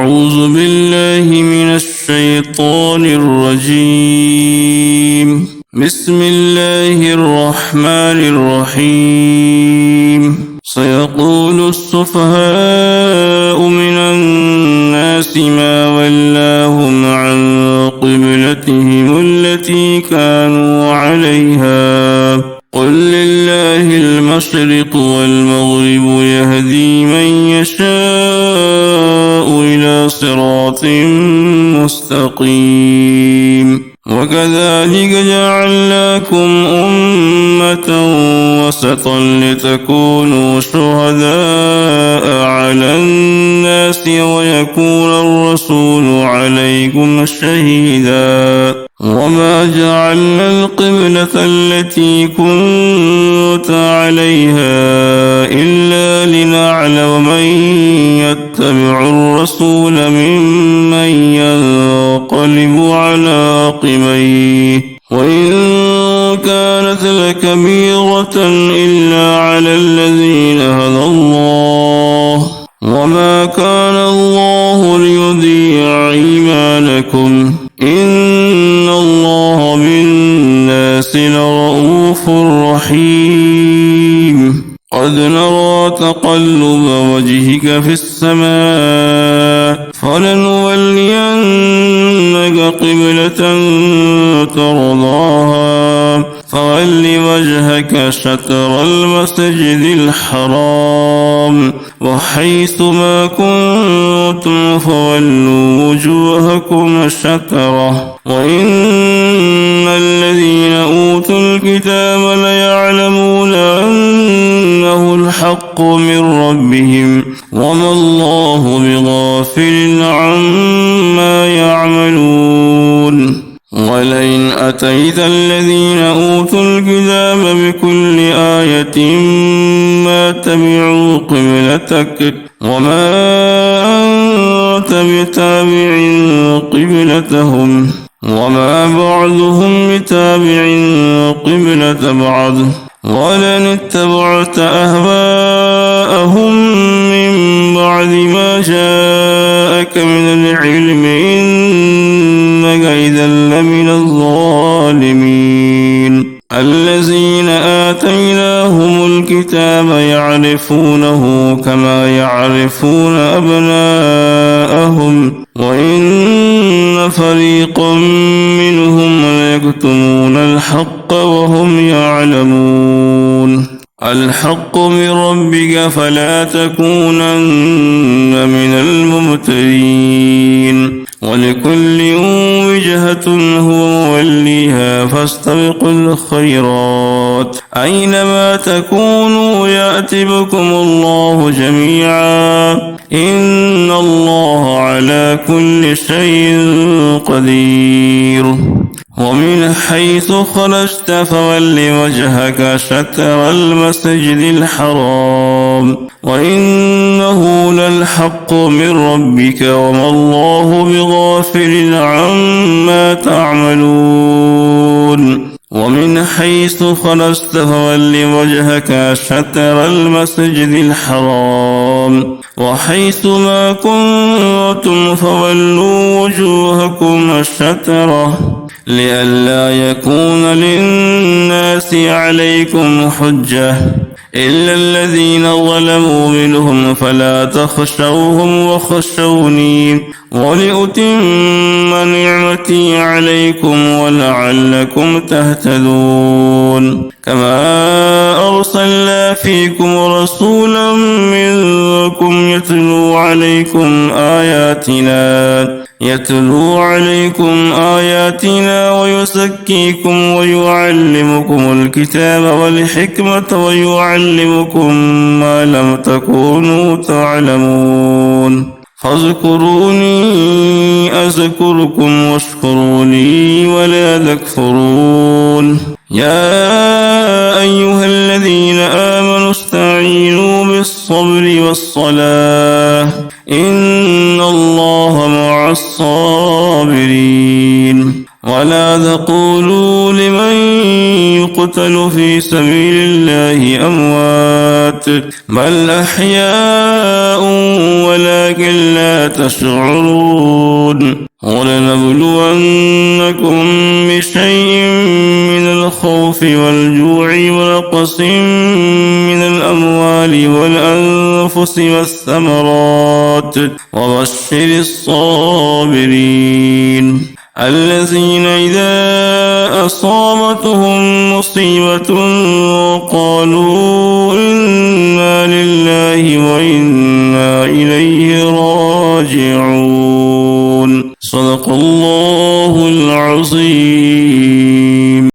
أعوذ بالله من الشيطان الرجيم. بسم الله الرحمن الرحيم. سيقول السفهاء من الناس ما ولاهم عن قبلتهم التي كانوا عليها قل لله المشرق والمغرب يهدي من يشاء إلى صراط مستقيم. وكذلك جعلناكم أمة وسطا لتكونوا شهداء على الناس ويكون الرسول عليكم شهيدا. وما جعلنا القبلة التي كنت عليها إلا لنعلم من يتبع الرسول ممن ينقلب على عقبيه وإن كانت لكبيرة إلا على الذين هدى الله وما كان الله ليضيع إيمانكم إن الله بالناس لرؤوف رحيم. قد نرى تقلب وجهك في السماء فلنولينك قبلة ترضاها فول وجهك شطر المسجد الحرام وحيث ما كنتم فولوا وجوهكم شطره وإن الذين أوتوا الكتاب ليعلمون أنه الحق من ربهم وما الله بغافل عما يعملون. ولئن أتيت الذين أوتوا الكتاب بكل آية ما تبعوا قبلتك وما أنت بتابع قبلتهم وما بعضهم بتابع قبلة بعض ولن اتبعت أهواءهم من بعد ما جاءك من العلم إنك إذا لمن الظالمين. الذين آتيناهم الكتاب يعرفونه كما يعرفون أبناءهم وإن فريقا منهم ليكتمون الحق وهم يعلمون. الحق من ربك فلا تكونن من الممترين. ولكل وجهة هو موليها فاستبقوا الخيرات أينما تكونوا يأتي بكم الله جميعا إن الله على كل شيء قدير. ومن حيث خرجت فول وجهك شطر المسجد الحرام وإنه للحق من ربك وما الله بغافل عما تعملون. ومن حيث خرجت فول وجهك شطر المسجد الحرام وحيث ما كنتم فولوا وجوهكم شطره لئلا يكون للناس عليكم حجة إلا الذين ظلموا منهم فلا تخشوهم واخشوني ولأتم نعمتي عليكم ولعلكم تهتدون. كما أرسلنا فيكم رسولا منكم يتلو عليكم آياتنا ويزكيكم ويعلمكم الكتاب والحكمة ويعلمكم ما لم تكونوا تعلمون. فاذكروني أذكركم واشكروا لي ولا تكفرون. يا أيها الذين آمنوا استعينوا بالصبر والصلاة إن الله مع الصابرين. ولا تقولوا لمن يقتل في سبيل الله أموات بل أحياء ولكن لا تشعرون ولنبلونكم بشيء من الخوف والجوع ونقص من الأموال والأنفس والثمرات وبشر الصابرين الذين إذا أصابتهم مصيبة قالوا إنا لله